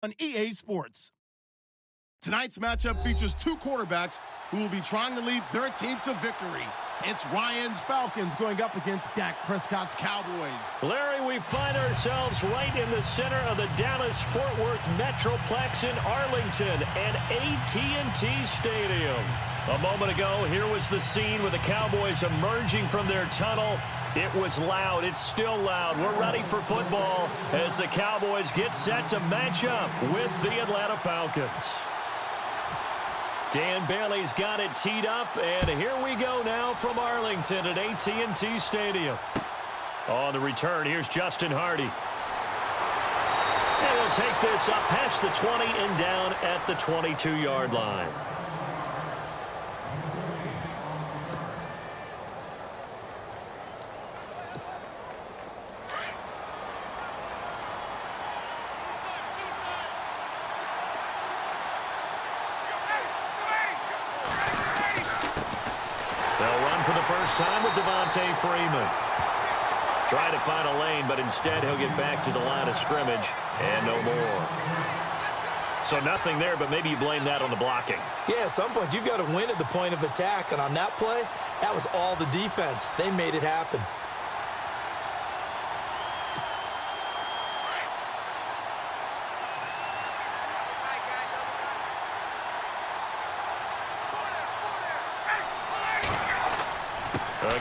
on EA Sports. Tonight's matchup features two quarterbacks who will be trying to lead their team to victory. It's Ryan's Falcons going up against Dak Prescott's Cowboys. Larry, we find ourselves right in the center of the Dallas-Fort Worth Metroplex in Arlington and AT&T Stadium. A moment ago, here was the scene with the Cowboys emerging from their tunnel. It was loud. It's still loud. We're ready for football as the Cowboys get set to match up with the Atlanta Falcons. Dan Bailey's got it teed up, and here we go now from Arlington at AT&T Stadium. On the return, here's Justin Hardy. And he'll take this up past the 20 and down at the 22-yard line. First time with Devontae Freeman. Trying to find a lane, but instead he'll get back to the line of scrimmage and no more. So nothing there, but maybe you blame that on the blocking. Yeah, at some point you've got to win at the point of attack, and on that play, that was all the defense. They made it happen.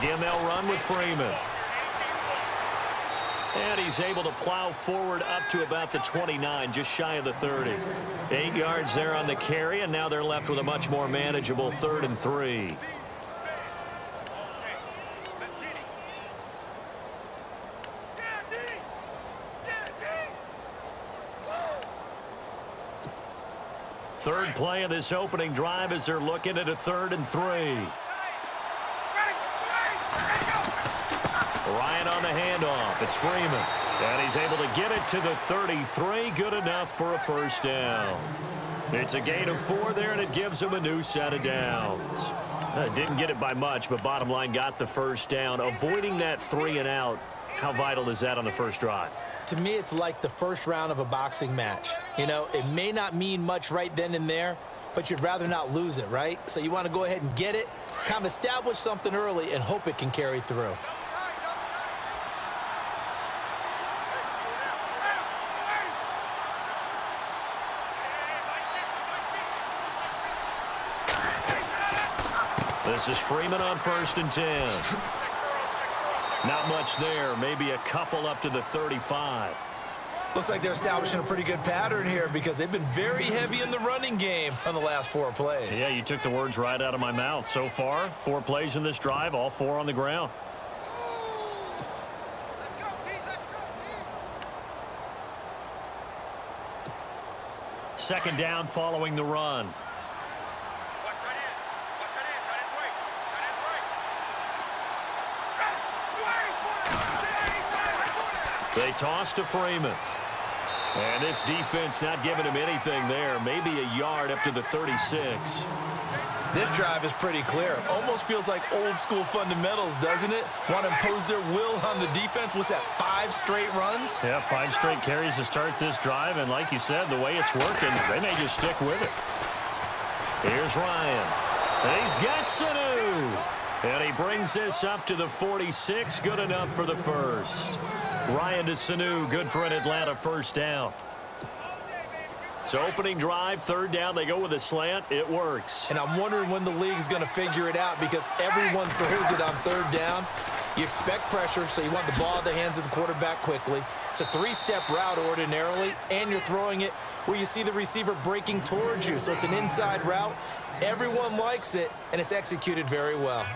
Again, they'll run with Freeman. And he's able to plow forward up to about the 29, just shy of the 30. 8 yards there on the carry, and now they're left with a much more manageable 3rd and 3. Third play of this opening drive as they're looking at a 3rd and 3. Ryan on the handoff. It's Freeman. And he's able to get it to the 33. Good enough for a first down. It's a gain of 4 there, and it gives him a new set of downs. Didn't get it by much, but bottom line got the first down. Avoiding that 3 and out, how vital is that on the first drive? To me, it's like the first round of a boxing match. You know, it may not mean much right then and there, but you'd rather not lose it, right? So you want to go ahead and get it, kind of establish something early, and hope it can carry through. This is Freeman on 1st and 10. Not much there. Maybe a couple up to the 35. Looks like they're establishing a pretty good pattern here because they've been very heavy in the running game on the last 4 plays. Yeah, you took the words right out of my mouth. So far, 4 plays in this drive, all 4 on the ground. Second down following the run. They toss to Freeman. And this defense not giving him anything there. Maybe a yard up to the 36. This drive is pretty clear. Almost feels like old school fundamentals, doesn't it? Want to impose their will on the defense. What's that, 5 straight runs? Yeah, 5 straight carries to start this drive. And like you said, the way it's working, they may just stick with it. Here's Ryan. And he's got Sanu. And he brings this up to the 46. Good enough for the first. Ryan to Sanu, good for an Atlanta first down. So opening drive, 3rd down, they go with a slant. It works. And I'm wondering when the league's going to figure it out because everyone throws it on 3rd down. You expect pressure, so you want the ball in the hands of the quarterback quickly. It's a 3-step route ordinarily, and you're throwing it where you see the receiver breaking towards you. So it's an inside route. Everyone likes it, and it's executed very well.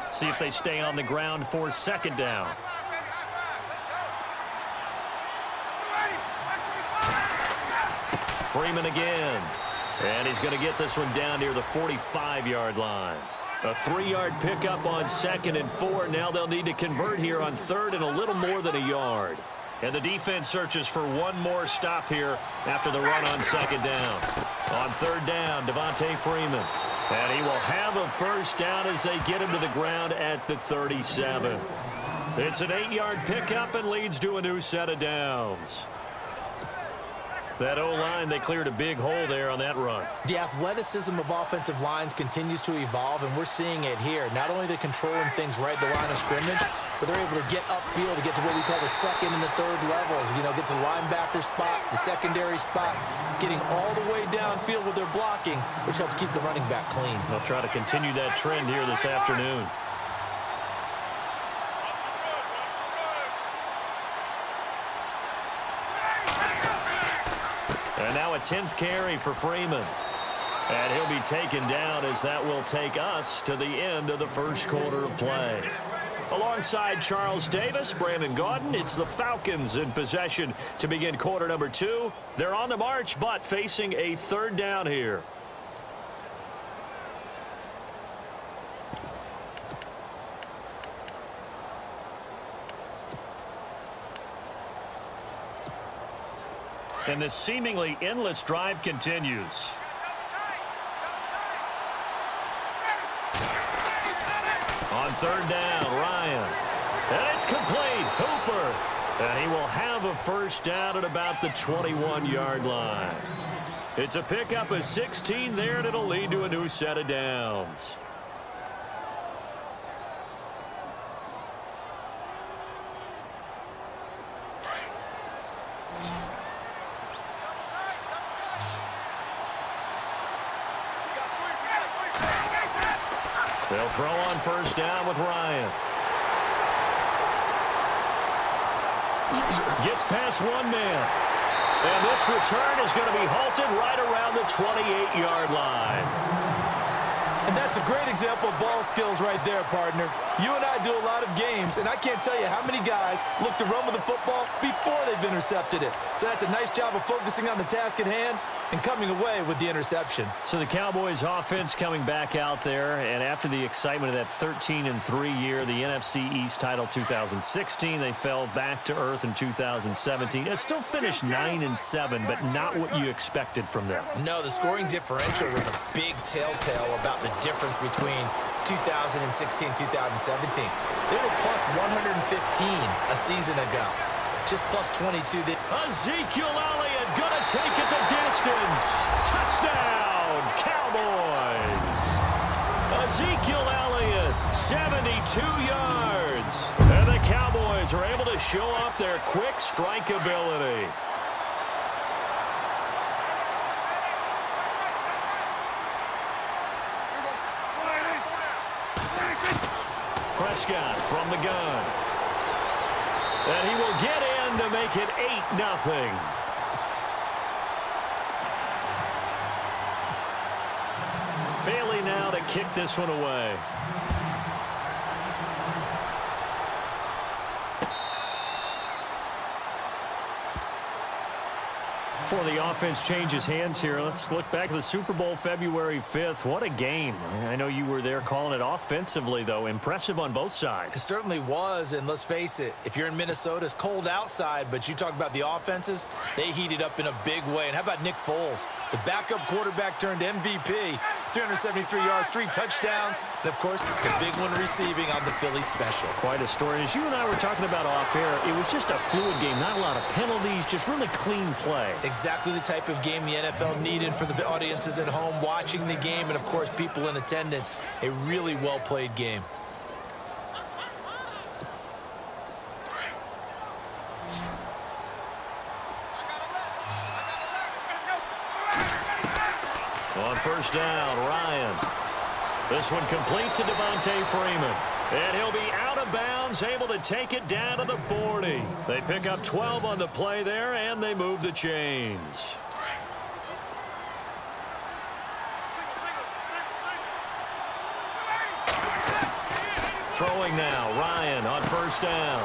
See if they stay on the ground for 2nd down. Freeman again. And he's going to get this one down near the 45-yard line. A 3-yard pickup on 2nd and 4. Now they'll need to convert here on 3rd and a little more than a yard. And the defense searches for one more stop here after the run on 2nd down. On 3rd down, Devontae Freeman. And he will have a first down as they get him to the ground at the 37. It's an 8-yard pickup and leads to a new set of downs. That O-line, they cleared a big hole there on that run. The athleticism of offensive lines continues to evolve, and we're seeing it here. Not only are they controlling things right at the line of scrimmage, but they're able to get upfield to get to what we call the second and the third levels. You know, get to linebacker spot, the secondary spot, getting all the way downfield with their blocking, which helps keep the running back clean. They'll try to continue that trend here this afternoon. And now a 10th carry for Freeman. And he'll be taken down as that will take us to the end of the first quarter of play. Alongside Charles Davis, Brandon Gaudin, it's the Falcons in possession to begin quarter number 2. They're on the march, but facing a third down here. And this seemingly endless drive continues. On third down, Ryan. And it's complete. Hooper. And he will have a first down at about the 21-yard line. It's a pickup of 16 there, and it'll lead to a new set of downs. They'll throw on first down with Ryan. Gets past one man. And this return is going to be halted right around the 28-yard line. And that's a great example of ball skills right there, partner. You and I do a lot of games, and I can't tell you how many guys look to run with the football before they've intercepted it. So that's a nice job of focusing on the task at hand and coming away with the interception. So the Cowboys offense coming back out there, and after the excitement of that 13-3 year, the NFC East title 2016, they fell back to earth in 2017. They still finished 9-7, but not what you expected from them. No, the scoring differential was a big telltale about the difference between 2016 2017. They were plus 115 a season ago. Just plus 22. Ezekiel Elliott gonna take it the distance. Touchdown, Cowboys. Ezekiel Elliott, 72 yards. And the Cowboys are able to show off their quick strike ability. Prescott from the gun. And he will get in to make it 8-0. Bailey now to kick this one away. Before the offense changes hands here, let's look back at the Super Bowl February 5th. What a game. I know you were there calling it offensively, though. Impressive on both sides. It certainly was, and let's face it, if you're in Minnesota, it's cold outside, but you talk about the offenses, they heated up in a big way. And how about Nick Foles? The backup quarterback turned MVP, 373 yards, 3 touchdowns, and, of course, the big one receiving on the Philly special. Quite a story. As you and I were talking about off-air, it was just a fluid game, not a lot of penalties, just really clean play. Exactly the type of game the NFL needed for the audiences at home watching the game and, of course, people in attendance. A really well-played game. On first down, Ryan. This one complete to Devontae Freeman. And he'll be out of bounds, able to take it down to the 40. They pick up 12 on the play there, and they move the chains. Throwing now, Ryan on first down.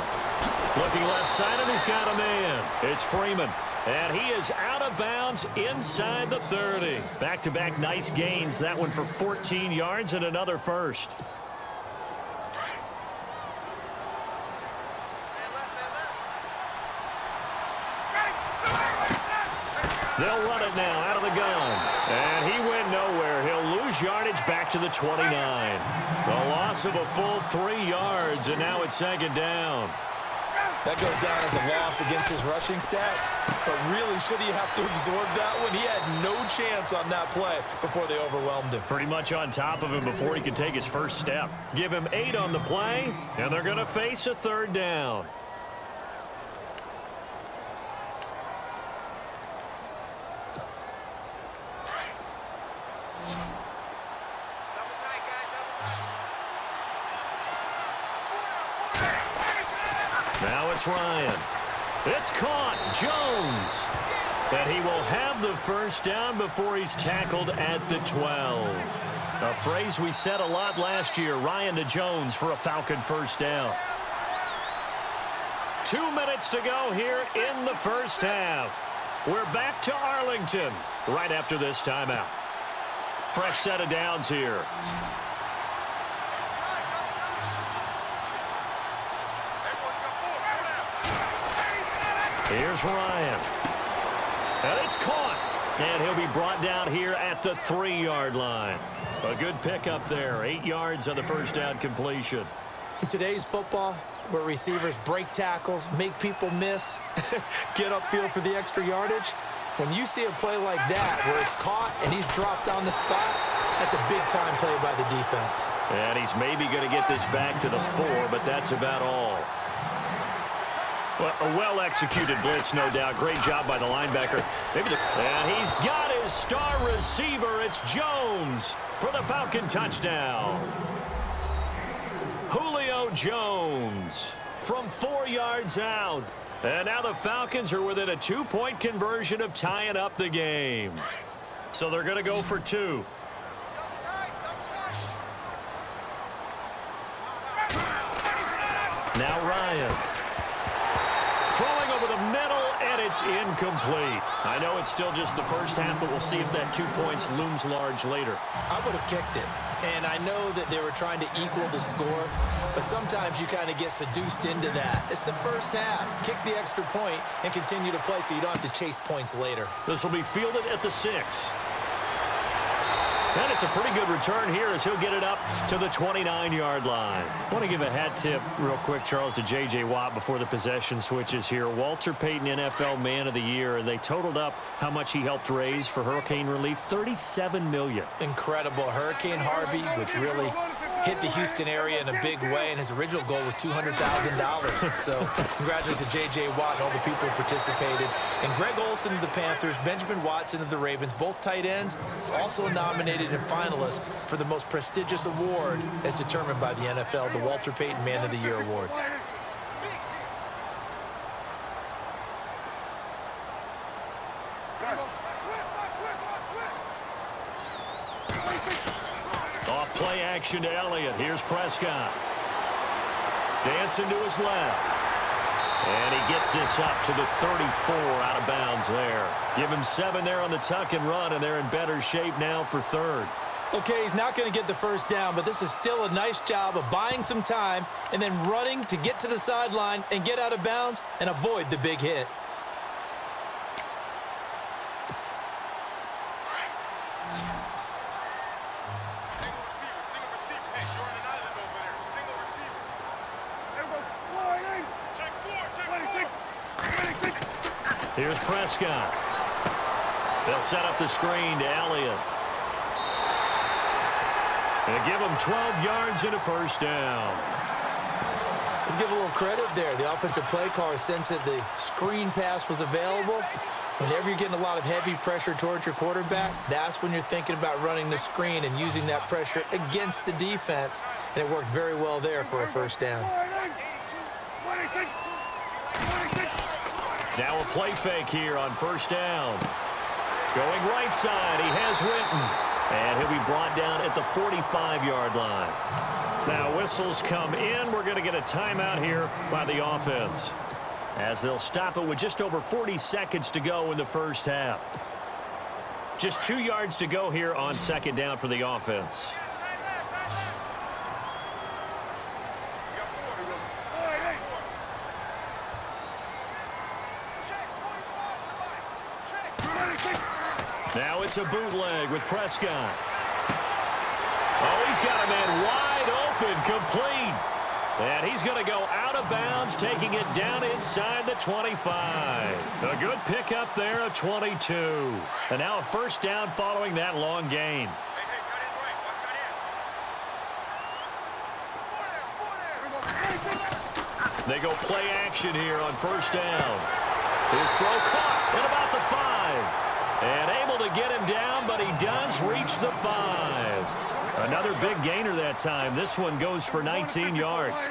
Looking left side, and he's got a man. It's Freeman. And he is out of bounds inside the 30. Back-to-back nice gains. That one for 14 yards and another first. They'll run it now out of the gun. And he went nowhere. He'll lose yardage back to the 29. A loss of a full 3 yards, and now it's second down. That goes down as a loss against his rushing stats, but really should he have to absorb that one? He had no chance on that play before they overwhelmed him. Pretty much on top of him before he could take his first step. Give him 8 on the play, and they're going to face a third down. Now it's Ryan. It's caught. Jones. And he will have the first down before he's tackled at the 12. A phrase we said a lot last year. Ryan to Jones for a Falcon first down. 2 minutes to go here in the first half. We're back to Arlington right after this timeout. Fresh set of downs here. Here's Ryan. And it's caught. And he'll be brought down here at the 3-yard line. A good pickup there. 8 yards on the first down completion. In today's football, where receivers break tackles, make people miss, get upfield for the extra yardage, when you see a play like that where it's caught and he's dropped on the spot, that's a big-time play by the defense. And he's maybe going to get this back to the 4, but that's about all. Well, a well-executed blitz, no doubt. Great job by the linebacker. And he's got his star receiver. It's Jones for the Falcon touchdown. Julio Jones from 4 yards out. And now the Falcons are within a 2-point conversion of tying up the game. So they're going to go for 2. Now Ryan. Throwing over the middle, and it's incomplete. I know it's still just the first half, but we'll see if that 2 points looms large later. I would have kicked it. And I know that they were trying to equal the score, but sometimes you kind of get seduced into that. It's the first half. Kick the extra point and continue to play so you don't have to chase points later. This will be fielded at the 6. And it's a pretty good return here as he'll get it up to the 29-yard line. I want to give a hat tip real quick, Charles, to J.J. Watt before the possession switches here. Walter Payton, NFL Man of the Year, and they totaled up how much he helped raise for hurricane relief, $37 million. Incredible. Hurricane Harvey, which really hit the Houston area in a big way, and his original goal was $200,000. So congratulations to J.J. Watt and all the people who participated. And Greg Olsen of the Panthers, Benjamin Watson of the Ravens, both tight ends, also nominated and finalists for the most prestigious award as determined by the NFL, the Walter Payton Man of the Year Award. Off play action to Elliott. Here's Prescott. Dancing to his left. And he gets this up to the 34 out of bounds there. Give him 7 there on the tuck and run, and they're in better shape now for third. Okay, he's not going to get the first down, but this is still a nice job of buying some time and then running to get to the sideline and get out of bounds and avoid the big hit. Here's Prescott. They'll set up the screen to Elliott. And give him 12 yards and a first down. Let's give a little credit there. The offensive play caller sensed that the screen pass was available. Whenever you're getting a lot of heavy pressure towards your quarterback, that's when you're thinking about running the screen and using that pressure against the defense. And it worked very well there for a first down. Now a play fake here on first down. Going right side, he has Witten. And he'll be brought down at the 45-yard line. Now whistles come in. We're going to get a timeout here by the offense, as they'll stop it with just over 40 seconds to go in the first half. Just 2 yards to go here on second down for the offense. Now it's a bootleg with Prescott. Oh, he's got a man wide open, complete. And he's going to go out of bounds, taking it down inside the 25. A good pickup there of 22. And now a first down following that long gain. They go play action here on first down. His throw caught at about the 5. And able to get him down, but he does reach the 5. Another big gainer that time. This one goes for 19 yards.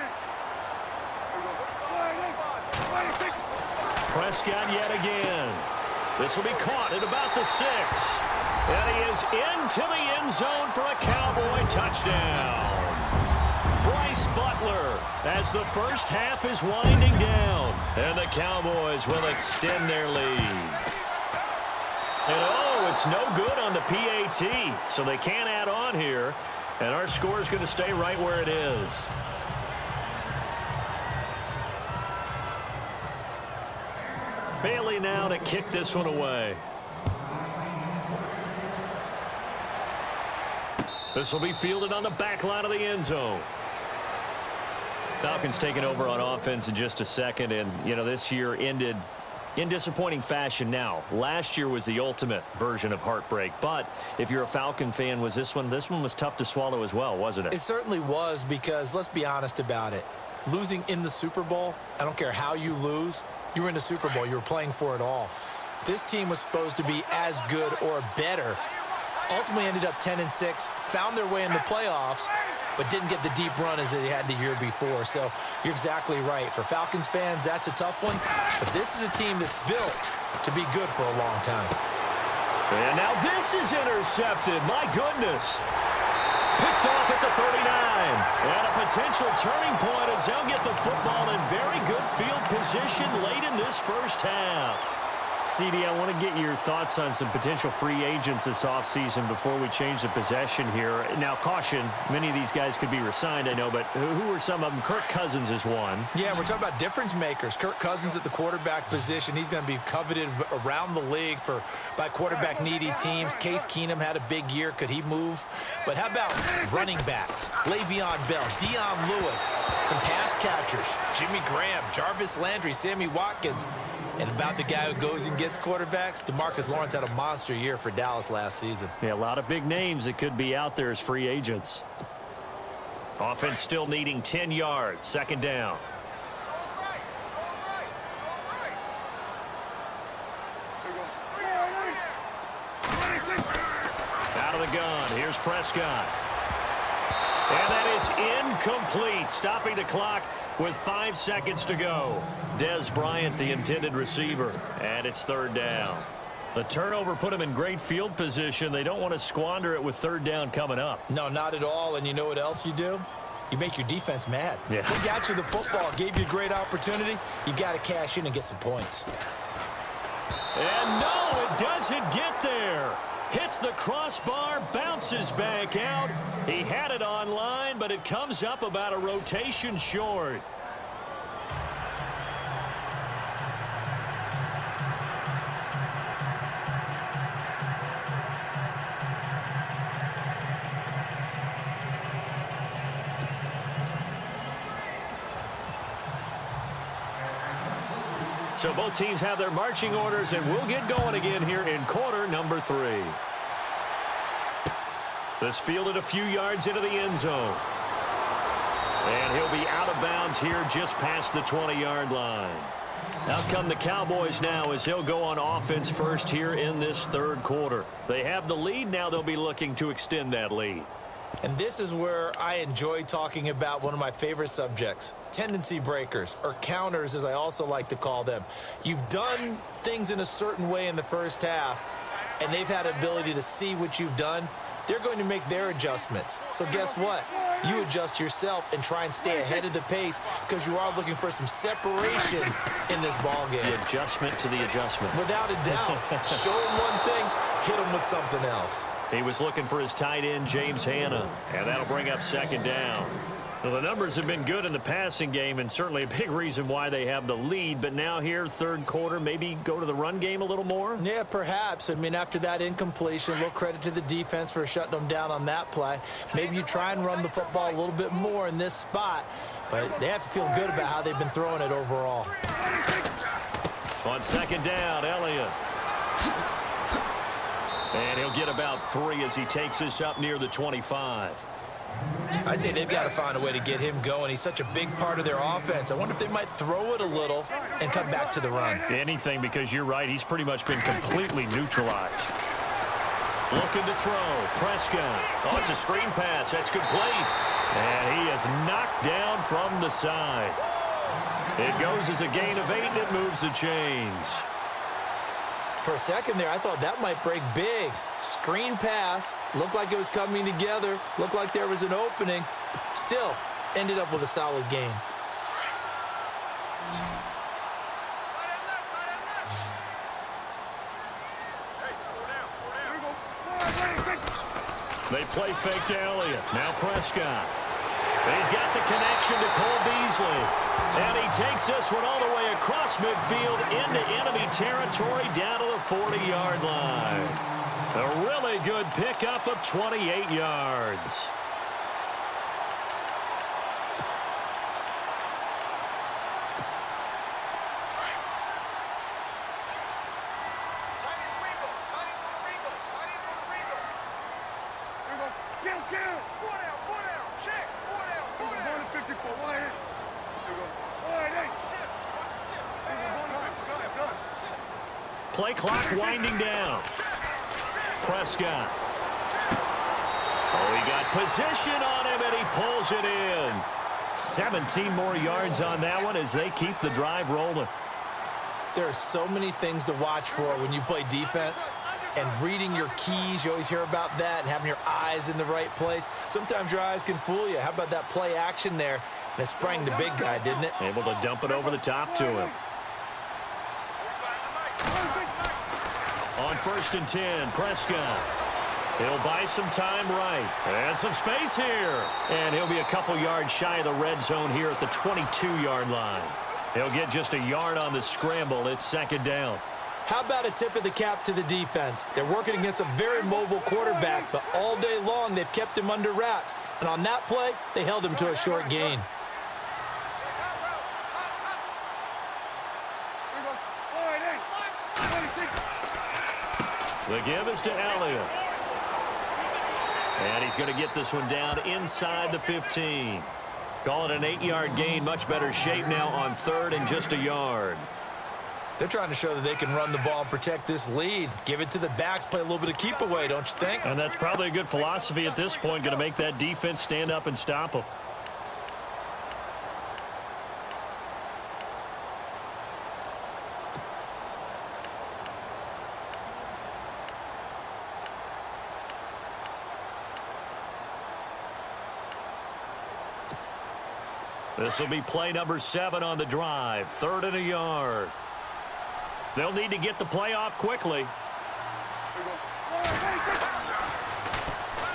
Prescott yet again. This will be caught at about the 6. And he is into the end zone for a Cowboy touchdown. Bryce Butler as the first half is winding down. And the Cowboys will extend their lead. And oh, it's no good on the PAT. So they can't add on here. And our score is going to stay right where it is. Bailey now to kick this one away. This will be fielded on the back line of the end zone. Falcons taking over on offense in just a second. And, you know, this year ended in disappointing fashion. Now, last year was the ultimate version of heartbreak. But if you're a Falcon fan, was this one was tough to swallow as well, wasn't it? It certainly was, because let's be honest about it. Losing in the Super Bowl, I don't care how you lose, you were in the Super Bowl. You were playing for it all. This team was supposed to be as good or better. Ultimately ended up 10-6, found their way in the playoffs, but didn't get the deep run as they had the year before. So you're exactly right. For Falcons fans, that's a tough one. But this is a team that's built to be good for a long time. And now this is intercepted. My goodness. Picked off at the 39. And a potential turning point as they'll get the football in very good field position late in this first half. CD, I want to get your thoughts on some potential free agents this offseason before we change the possession here. Now, caution, many of these guys could be re-signed, I know, but who are some of them? Kirk Cousins is one. Yeah, we're talking about difference makers. Kirk Cousins at the quarterback position. He's going to be coveted around the league by quarterback-needy teams. Case Keenum had a big year. Could he move? But how about running backs? Le'Veon Bell, Dion Lewis, some pass catchers, Jimmy Graham, Jarvis Landry, Sammy Watkins. And about the guy who goes and gets quarterbacks, DeMarcus Lawrence had a monster year for Dallas last season. Yeah, a lot of big names that could be out there as free agents. Offense still needing 10 yards. Second down. Out of the gun. Here's Prescott. And that is incomplete, stopping the clock with 5 seconds to go. Dez Bryant, the intended receiver, and it's third down. The turnover put them in great field position. They don't want to squander it with third down coming up. No, not at all. And you know what else you do? You make your defense mad. Yeah. They got you the football, gave you a great opportunity. You got to cash in and get some points. And no, it doesn't get there. Hits the crossbar, bounces back out. He had it online, but it comes up about a rotation short. So both teams have their marching orders, and we'll get going again here in quarter number 3. This fielded a few yards into the end zone. And he'll be out of bounds here just past the 20-yard line. Out come the Cowboys now as they'll go on offense first here in this third quarter. They have the lead. Now they'll be looking to extend that lead. And this is where I enjoy talking about one of my favorite subjects, tendency breakers, or counters as I also like to call them. You've done things in a certain way in the first half, and they've had ability to see what you've done. They're going to make their adjustments. So guess what? You adjust yourself and try and stay ahead of the pace because you are looking for some separation in this ball game. The adjustment to the adjustment. Without a doubt. Show them one thing, hit them with something else. He was looking for his tight end, James Hanna, and that'll bring up second down. Well, the numbers have been good in the passing game, and certainly a big reason why they have the lead. But now here, third quarter, maybe go to the run game a little more? Yeah, perhaps. I mean, after that incompletion, a little credit to the defense for shutting them down on that play. Maybe you try and run the football a little bit more in this spot, but they have to feel good about how they've been throwing it overall. On second down, Elliott. And he'll get about 3 as he takes this up near the 25. I'd say they've got to find a way to get him going. He's such a big part of their offense. I wonder if they might throw it a little and come back to the run. Anything, because you're right. He's pretty much been completely neutralized. Looking to throw. Prescott. Oh, it's a screen pass. That's complete. And he is knocked down from the side. It goes as a gain of 8, and it moves the chains. For a second there, I thought that might break big. Screen pass. Looked like it was coming together. Looked like there was an opening. Still, ended up with a solid gain. They play fake to Elliott. Now Prescott. He's got the connection to Cole Beasley. And he takes this one all the way across midfield into enemy territory down to the 40-yard line. A really good pickup of 28 yards. Play clock winding down. Prescott. Oh, he got position on him, and he pulls it in. 17 more yards on that one as they keep the drive rolling. There are so many things to watch for when you play defense. And reading your keys, you always hear about that, and having your eyes in the right place. Sometimes your eyes can fool you. How about that play action there? And it sprang the big guy, didn't it? Able to dump it over the top to him. On 1st and 10, Prescott. He'll buy some time right. And some space here. And he'll be a couple yards shy of the red zone here at the 22-yard line. He'll get just a yard on the scramble. It's second down. How about a tip of the cap to the defense? They're working against a very mobile quarterback, but all day long they've kept him under wraps. And on that play, they held him to a short gain. The give is to Elliott. And he's going to get this one down inside the 15. Call it an 8-yard gain. Much better shape now on 3rd and just a yard. They're trying to show that they can run the ball and protect this lead. Give it to the backs, play a little bit of keep away, don't you think? And that's probably a good philosophy at this point. Going to make that defense stand up and stop them. This will be play number 7 on the drive. 3rd and a yard. They'll need to get the play off quickly.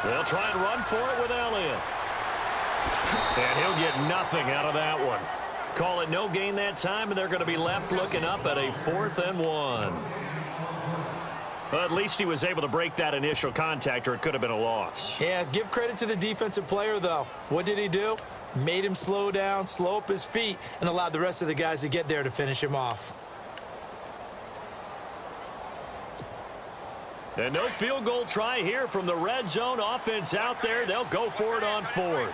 They'll try and run for it with Elliott. And he'll get nothing out of that one. Call it no gain that time, and they're going to be left looking up at a 4th and 1. Well, at least he was able to break that initial contact, or it could have been a loss. Yeah, give credit to the defensive player, though. What did he do? Made him slow down, slow up his feet, and allowed the rest of the guys to get there to finish him off. And no field goal try here from the red zone. Offense out there. They'll go for it on 4th.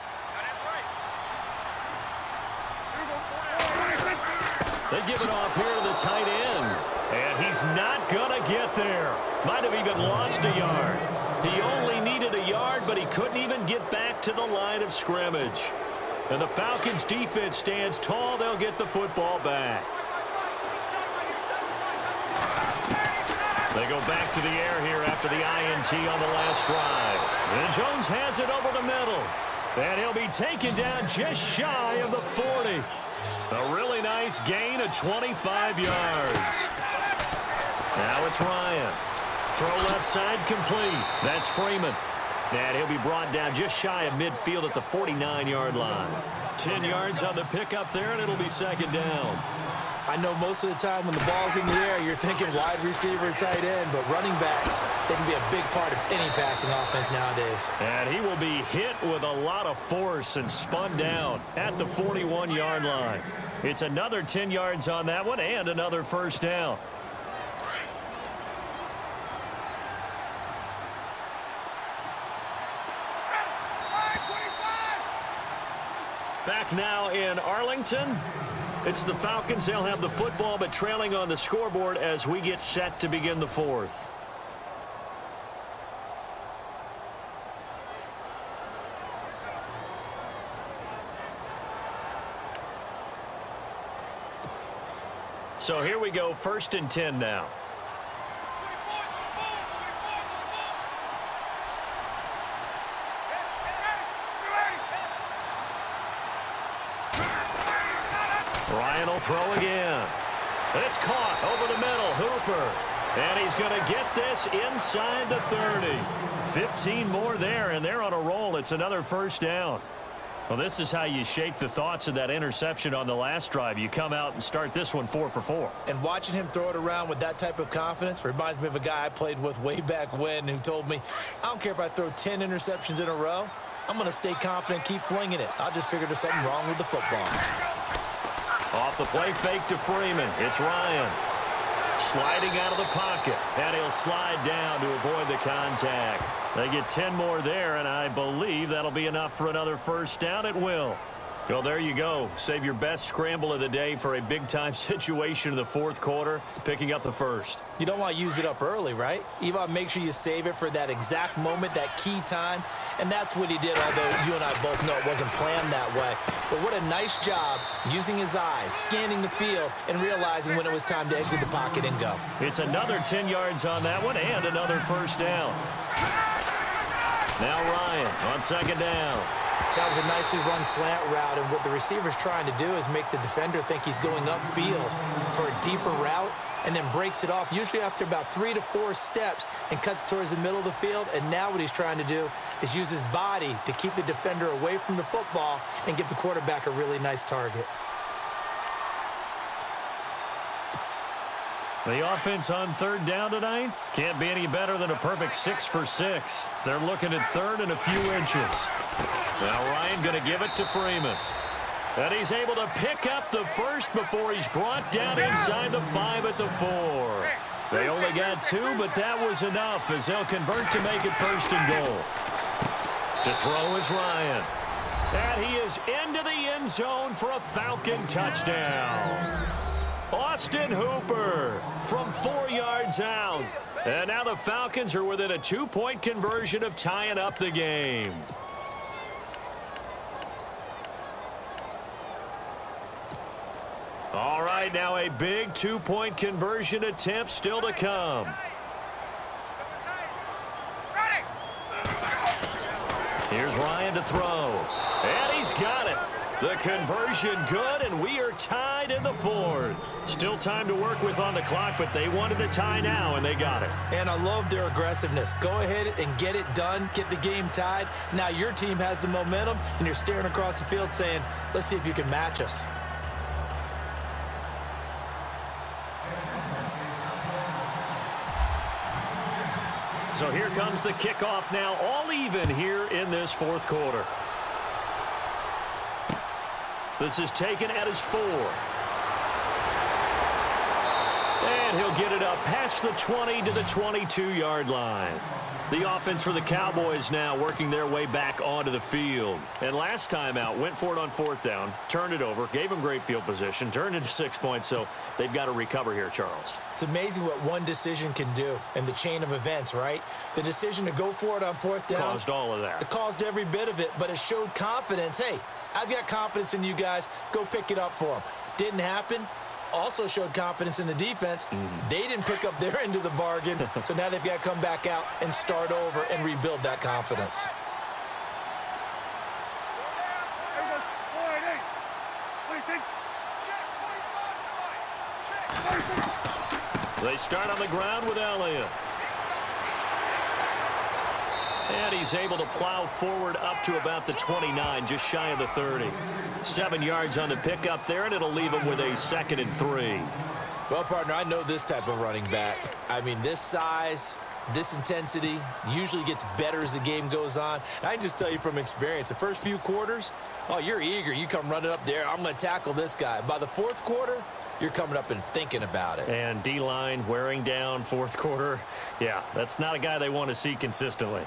They give it off here to the tight end. And he's not going to get there. Might have even lost a yard. He only needed a yard, but he couldn't even get back to the line of scrimmage. And the Falcons defense stands tall. They'll get the football back. They go back to the air here after the INT on the last drive. And Jones has it over the middle. And he'll be taken down just shy of the 40. A really nice gain of 25 yards. Now it's Ryan. Throw left side complete. That's Freeman. And he'll be brought down just shy of midfield at the 49-yard line. 10 yards on the pickup there, and it'll be second down. I know most of the time when the ball's in the air, you're thinking wide receiver, tight end, but running backs, they can be a big part of any passing offense nowadays. And he will be hit with a lot of force and spun down at the 41-yard line. It's another 10 yards on that one and another first down. Back now in Arlington. It's the Falcons. They'll have the football, but trailing on the scoreboard as we get set to begin the fourth. So here we go, 1st and 10 now. Ryan will throw again. And it's caught over the middle. Hooper. And he's going to get this inside the 30. 15 more there, and they're on a roll. It's another first down. Well, this is how you shake the thoughts of that interception on the last drive. You come out and start this one 4 for 4. And watching him throw it around with that type of confidence reminds me of a guy I played with way back when who told me, I don't care if I throw 10 interceptions in a row. I'm going to stay confident, keep flinging it. I'll just figure there's something wrong with the football. Off the play fake to Freeman. It's Ryan. Sliding out of the pocket. And he'll slide down to avoid the contact. They get 10 more there, and I believe that'll be enough for another first down. It will. Well, there you go. Save your best scramble of the day for a big-time situation in the fourth quarter, picking up the first. You don't want to use it up early, right? You want to make sure you save it for that exact moment, that key time. And that's what he did, although you and I both know it wasn't planned that way. But what a nice job using his eyes, scanning the field, and realizing when it was time to exit the pocket and go. It's another 10 yards on that one and another first down. Now Ryan on second down. That was a nicely run slant route, and what the receiver's trying to do is make the defender think he's going upfield for a deeper route and then breaks it off, usually after about 3 to 4 steps, and cuts towards the middle of the field. And now what he's trying to do is use his body to keep the defender away from the football and give the quarterback a really nice target. The offense on third down tonight can't be any better than a perfect 6 for 6. They're looking at third and a few inches. Now Ryan going to give it to Freeman. And he's able to pick up the first before he's brought down inside the 5 at the 4. They only got 2, but that was enough as they'll convert to make it 1st and goal. To throw is Ryan. And he is into the end zone for a Falcon touchdown. Austin Hooper from 4 yards out. And now the Falcons are within a 2-point conversion of tying up the game. All right, now a big 2-point conversion attempt still to come. Here's Ryan to throw. And he's got it. The conversion good, and we are tied in the 4th. Still time to work with on the clock, but they wanted the tie now, and they got it. And I love their aggressiveness. Go ahead and get it done, get the game tied. Now your team has the momentum, and you're staring across the field saying, let's see if you can match us. So here comes the kickoff now, all even here in this 4th quarter. This is taken at his 4. And he'll get it up past the 20 to the 22-yard line. The offense for the Cowboys now working their way back onto the field. And last time out, went for it on 4th down, turned it over, gave them great field position, turned it to 6 points, so they've got to recover here, Charles. It's amazing what one decision can do in the chain of events, right? The decision to go for it on 4th down. Caused all of that. It caused every bit of it, but it showed confidence. Hey, I've got confidence in you guys. Go pick it up for them. Didn't happen. Also showed confidence in the defense. They didn't pick up their end of the bargain, so now they've got to come back out and start over and rebuild that confidence. They start on the ground with Elliott. And he's able to plow forward up to about the 29, just shy of the 30. 7 yards on the pickup there, and it'll leave him with a 2nd and 3. Well, partner, I know this type of running back. I mean, this size, this intensity usually gets better as the game goes on. And I can just tell you from experience, the first few quarters, oh, you're eager. You come running up there, I'm going to tackle this guy. By the fourth quarter, you're coming up and thinking about it. And D-line wearing down fourth quarter. Yeah, that's not a guy they want to see consistently.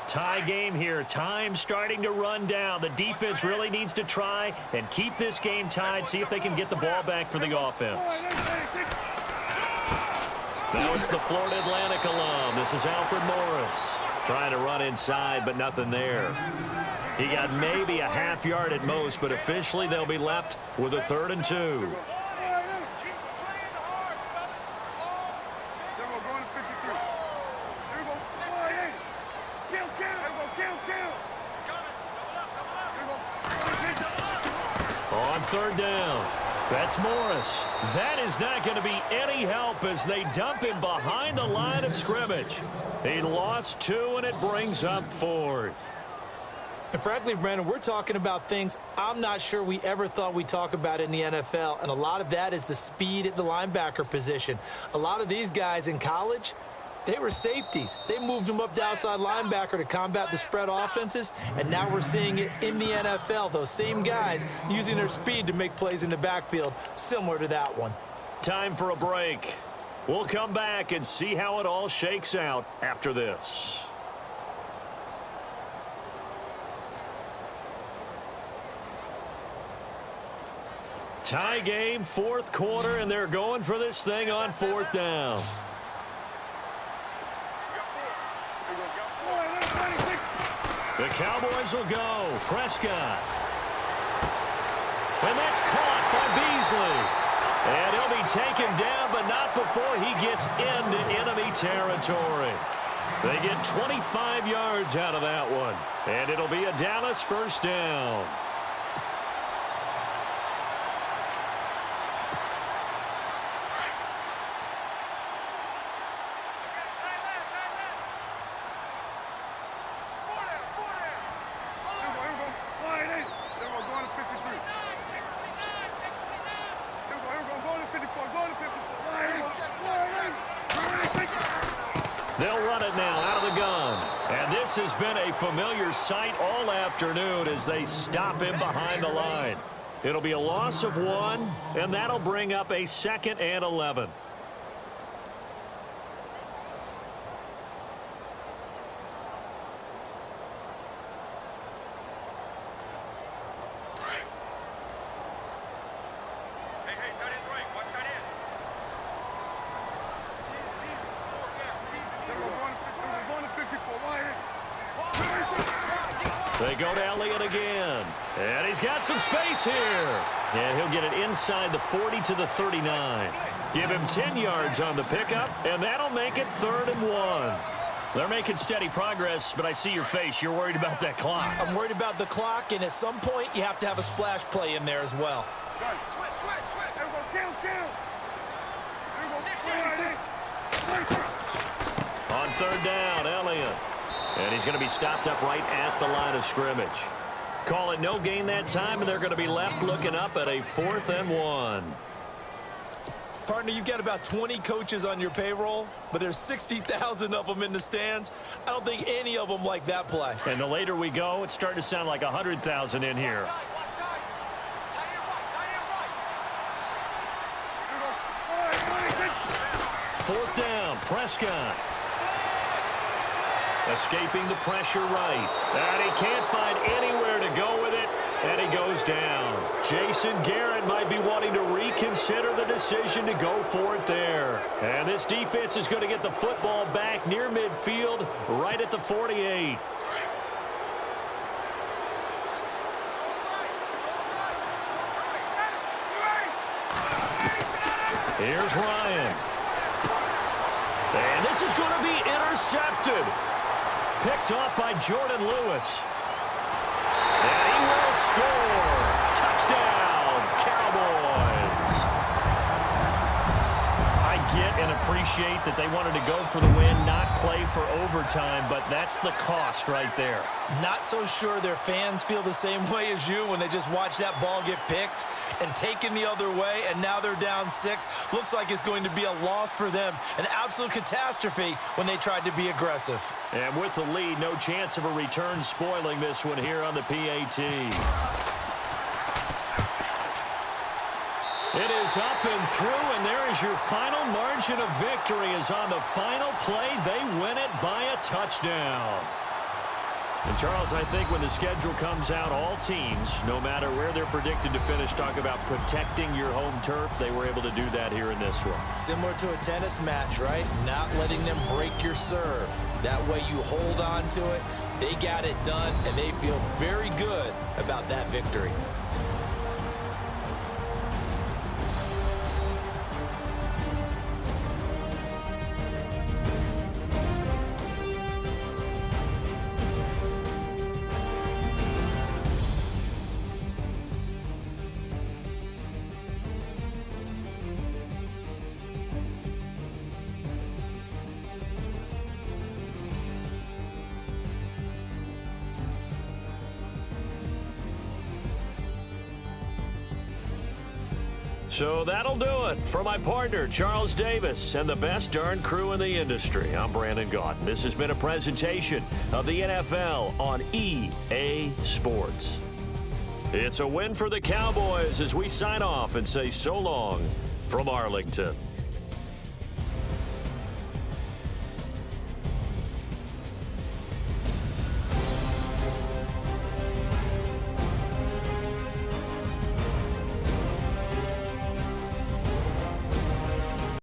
Tie game here. Time starting to run down. The defense really needs to try and keep this game tied, see if they can get the ball back for the offense. Now it's the Florida Atlantic alum. This is Alfred Morris. Trying to run inside, but nothing there. He got maybe a half yard at most, but officially they'll be left with a 3rd and 2. On 3rd down, that's Morris. That is not going to be any help as they dump him behind the line of scrimmage. He lost 2, and it brings up 4th. And frankly, Brandon, we're talking about things I'm not sure we ever thought we'd talk about in the NFL, and a lot of that is the speed at the linebacker position. A lot of these guys in college, they were safeties. They moved them up to outside linebacker to combat the spread offenses, and now we're seeing it in the NFL. Those same guys using their speed to make plays in the backfield, similar to that one. Time for a break. We'll come back and see how it all shakes out after this. Tie game, 4th quarter, and they're going for this thing on 4th down. The Cowboys will go. Prescott. And that's caught by Beasley. And he'll be taken down, but not before he gets into enemy territory. They get 25 yards out of that one. And it'll be a Dallas 1st down. They'll run it now out of the gun. And this has been a familiar sight all afternoon as they stop him behind the line. It'll be a loss of 1, and that'll bring up a 2nd and 11. They go to Elliott again. And he's got some space here. And he'll get it inside the 40 to the 39. Give him 10 yards on the pickup, and that'll make it 3rd and 1. They're making steady progress, but I see your face. You're worried about that clock. I'm worried about the clock, and at some point, you have to have a splash play in there as well. On 3rd down, Elliott. And he's going to be stopped up right at the line of scrimmage. Call it no gain that time, and they're going to be left looking up at a 4th and 1. Partner, you've got about 20 coaches on your payroll, but there's 60,000 of them in the stands. I don't think any of them like that play. And the later we go, it's starting to sound like 100,000 in here. Fourth down, Prescott. Escaping the pressure right. And he can't find anywhere to go with it, and he goes down. Jason Garrett might be wanting to reconsider the decision to go for it there. And this defense is going to get the football back near midfield, right at the 48. Here's Ryan. And this is going to be intercepted. Picked off by Jordan Lewis. And he will score. Touchdown, Cowboys. I get and appreciate that they wanted to go for the win, not play for overtime, but that's the cost right there. Not so sure their fans feel the same way as you when they just watch that ball get picked and taken the other way, and now they're down 6. Looks like it's going to be a loss for them. An absolute catastrophe when they tried to be aggressive. And with the lead, no chance of a return spoiling this one here on the PAT. It is up and through, and there is your final margin of victory. Is on the final play, they win it by a touchdown. And, Charles, I think when the schedule comes out, all teams, no matter where they're predicted to finish, talk about protecting your home turf. They were able to do that here in this one. Similar to a tennis match, right? Not letting them break your serve. That way you hold on to it. They got it done, and they feel very good about that victory. So that'll do it for my partner, Charles Davis, and the best darn crew in the industry. I'm Brandon Gaudin. This has been a presentation of the NFL on EA Sports. It's a win for the Cowboys as we sign off and say so long from Arlington.